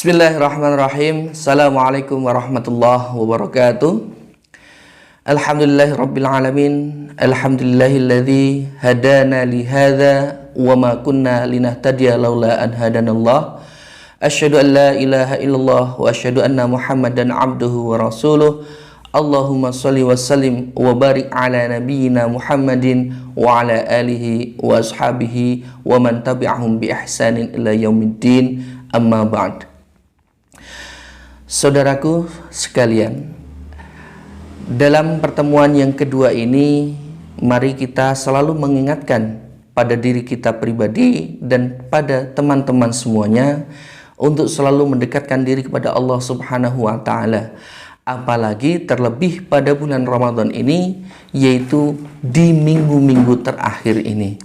Bismillahirrahmanirrahim. Assalamualaikum warahmatullahi wabarakatuh. Alhamdulillahirabbil alamin. Alhamdulillahilladzi hadana li hadza wa ma kunna linahtadiya laula an hadanallah. Asyhadu an la ilaha illallah wa asyhadu anna Muhammadan abduhu wa rasuluh. Allahumma shalli wa sallim wa barik ala nabiyyina Muhammadin wa ala alihi wa ashabihi wa man tabi'ahum bi ihsanin ila yaumiddin. Amma ba'd. Saudaraku sekalian, dalam pertemuan yang kedua ini, mari kita selalu mengingatkan pada diri kita pribadi dan pada teman-teman semuanya untuk selalu mendekatkan diri kepada Allah Subhanahu wa Ta'ala. Apalagi terlebih pada bulan Ramadan ini, yaitu di minggu-minggu terakhir ini.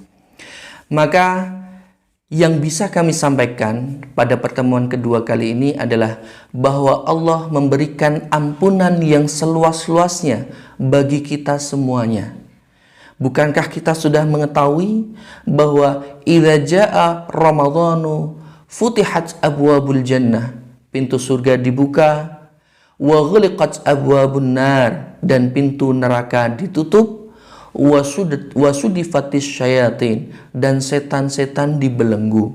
Maka yang bisa kami sampaikan pada pertemuan kedua kali ini adalah bahwa Allah memberikan ampunan yang seluas-luasnya bagi kita semuanya. Bukankah kita sudah mengetahui bahwa idza jaa Ramadhanu futihat abwabul jannah, pintu surga dibuka, wa ghuliqat abwabun nar, dan pintu neraka ditutup, wasudifatis syayatin, dan setan-setan dibelenggu.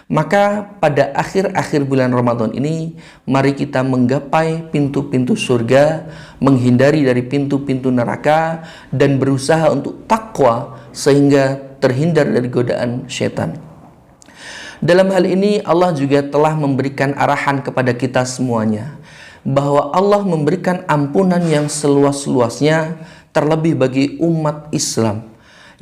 Maka pada akhir-akhir bulan Ramadan ini, mari kita menggapai pintu-pintu surga, menghindari dari pintu-pintu neraka, dan berusaha untuk takwa sehingga terhindar dari godaan setan. Dalam hal ini Allah juga telah memberikan arahan kepada kita semuanya bahwa Allah memberikan ampunan yang seluas-luasnya, terlebih bagi umat Islam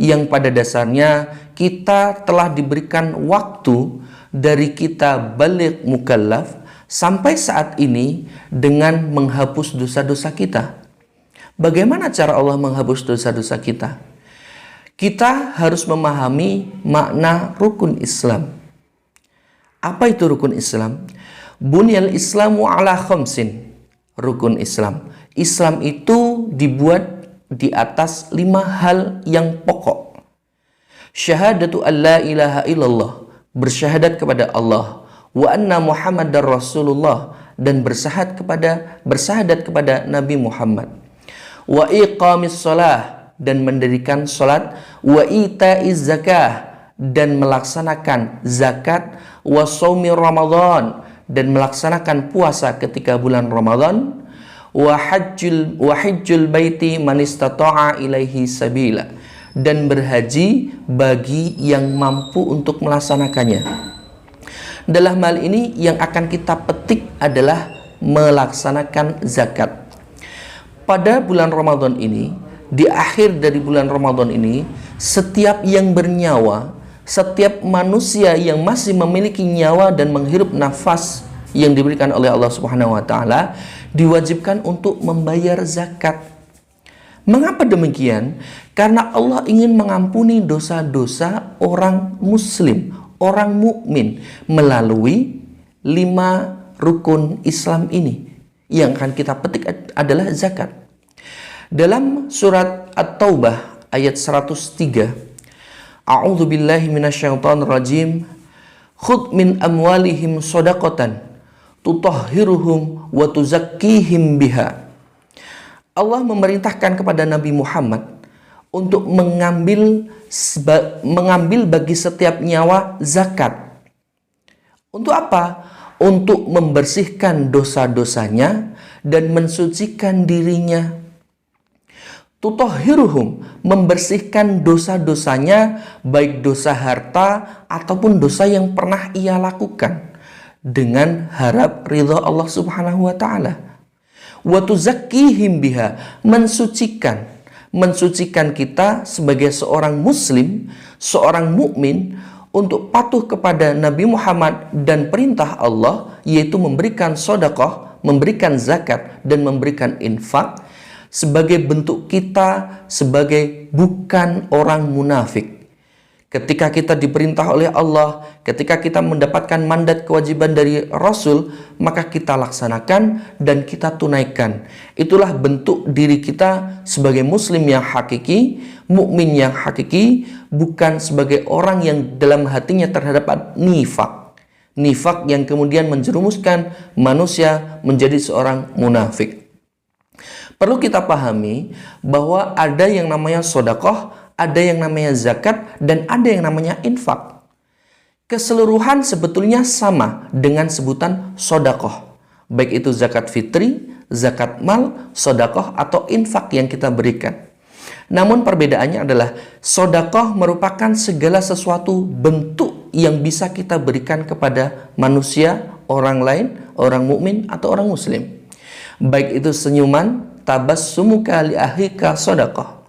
yang pada dasarnya kita telah diberikan waktu dari kita baligh mukallaf sampai saat ini dengan menghapus dosa-dosa kita. Bagaimana cara Allah menghapus dosa-dosa kita? Kita harus memahami makna rukun Islam. Apa itu rukun Islam? Bunyal Islamu ala khamsin. Rukun Islam. Islam itu dibuat di atas 5 hal yang pokok. Syahadatu an la ilaha illallah, bersyahadat kepada Allah, wa anna Muhammadar Rasulullah, dan bersahadat kepada Nabi Muhammad, wa iqamis shalah, dan mendirikan salat, wa itaiz zakah, dan melaksanakan zakat, wa shaumi Ramadan, dan melaksanakan puasa ketika bulan Ramadan, wa hajjul baiti man istata'a ilaihi sabila, dan berhaji bagi yang mampu untuk melaksanakannya. Dalam hal ini yang akan kita petik adalah melaksanakan zakat. Pada bulan Ramadan ini, di akhir dari bulan Ramadan ini, setiap yang bernyawa, setiap manusia yang masih memiliki nyawa dan menghirup nafas yang diberikan oleh Allah Subhanahu wa Ta'ala, diwajibkan untuk membayar zakat. Mengapa demikian? Karena Allah ingin mengampuni dosa-dosa orang muslim, orang mukmin, melalui 5 rukun Islam ini. Yang akan kita petik adalah zakat. Dalam surat At-Taubah ayat 103, A'udzu billahi minasyaitonir rajim. Khudh min amwalihim shadaqatan tutahhiruhum wa tuzakkihim biha. Allah memerintahkan kepada Nabi Muhammad untuk mengambil bagi setiap nyawa zakat. Untuk apa? Untuk membersihkan dosa-dosanya dan mensucikan dirinya. Tutahhiruhum, membersihkan dosa-dosanya, baik dosa harta ataupun dosa yang pernah ia lakukan, dengan harap ridha Allah Subhanahu wa Ta'ala. Wa tuzakkihim biha, mensucikan kita sebagai seorang muslim, seorang mukmin, untuk patuh kepada Nabi Muhammad dan perintah Allah, yaitu memberikan sedekah, memberikan zakat, dan memberikan infak, sebagai bentuk kita sebagai bukan orang munafik. Ketika kita diperintah oleh Allah, ketika kita mendapatkan mandat kewajiban dari Rasul, maka kita laksanakan dan kita tunaikan. Itulah bentuk diri kita sebagai muslim yang hakiki, mukmin yang hakiki, bukan sebagai orang yang dalam hatinya terhadap nifak, Nifak yang kemudian menjerumuskan manusia menjadi seorang munafik. Perlu kita pahami bahwa ada yang namanya sodakoh, ada yang namanya zakat, dan ada yang namanya infak. Keseluruhan sebetulnya sama dengan sebutan sodakoh. Baik itu zakat fitri, zakat mal, sodakoh, atau infak yang kita berikan. Namun perbedaannya adalah sodakoh merupakan segala sesuatu bentuk yang bisa kita berikan kepada manusia, orang lain, orang mukmin, atau orang muslim. Baik itu senyuman, tabassumuka li akhika sodakoh,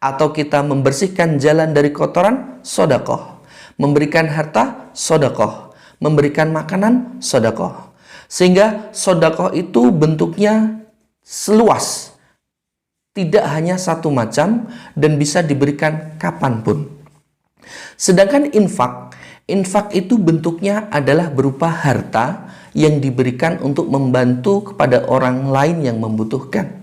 atau kita membersihkan jalan dari kotoran, sodakoh, memberikan harta, sodakoh, memberikan makanan, sodakoh. Sehingga sodakoh itu bentuknya seluas, tidak hanya satu macam, dan bisa diberikan kapanpun. Sedangkan infak itu bentuknya adalah berupa harta yang diberikan untuk membantu kepada orang lain yang membutuhkan.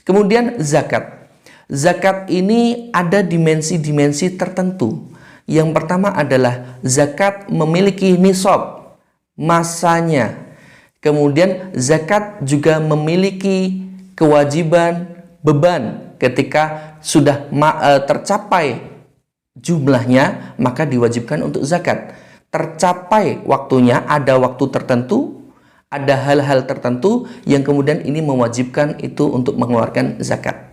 Kemudian zakat. Zakat ini ada dimensi-dimensi tertentu. Yang pertama adalah zakat memiliki nisab, masanya. Kemudian zakat juga memiliki kewajiban, beban. Ketika sudah tercapai jumlahnya, maka diwajibkan untuk zakat. Tercapai waktunya, ada waktu tertentu, ada hal-hal tertentu yang kemudian ini mewajibkan itu untuk mengeluarkan zakat.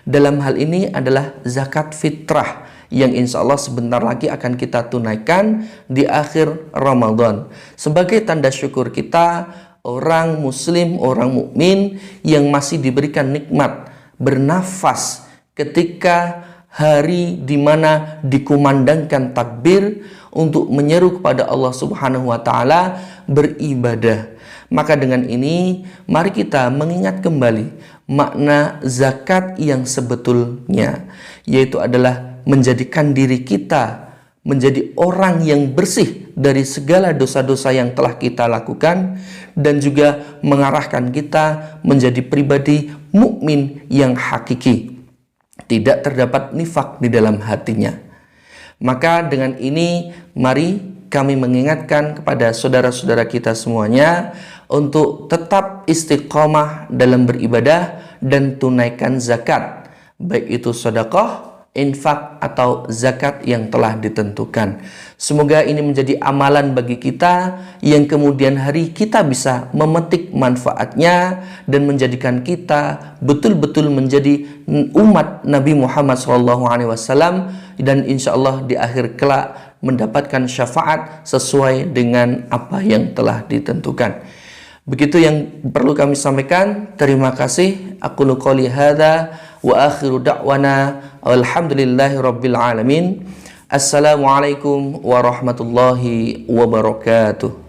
Dalam hal ini adalah zakat fitrah yang insya Allah sebentar lagi akan kita tunaikan di akhir Ramadan. Sebagai tanda syukur kita, orang muslim, orang mukmin yang masih diberikan nikmat bernafas ketika hari di mana dikumandangkan takbir untuk menyeru kepada Allah Subhanahu wa taala beribadah. Maka dengan ini mari kita mengingat kembali makna zakat yang sebetulnya, yaitu adalah menjadikan diri kita menjadi orang yang bersih dari segala dosa-dosa yang telah kita lakukan, dan juga mengarahkan kita menjadi pribadi mukmin yang hakiki, tidak terdapat nifak di dalam hatinya. Maka dengan ini mari kami mengingatkan kepada saudara-saudara kita semuanya untuk tetap istiqomah dalam beribadah dan tunaikan zakat, baik itu sedekah, infak, atau zakat yang telah ditentukan. Semoga ini menjadi amalan bagi kita yang kemudian hari kita bisa memetik manfaatnya dan menjadikan kita betul-betul menjadi umat Nabi Muhammad SAW, dan insya Allah di akhir kelak mendapatkan syafaat sesuai dengan apa yang telah ditentukan. Begitu yang perlu kami sampaikan. Terima kasih. Aku qouli hadza wa akhiru da'wana alhamdulillahi rabbil alamin. Assalamualaikum warahmatullahi wabarakatuh.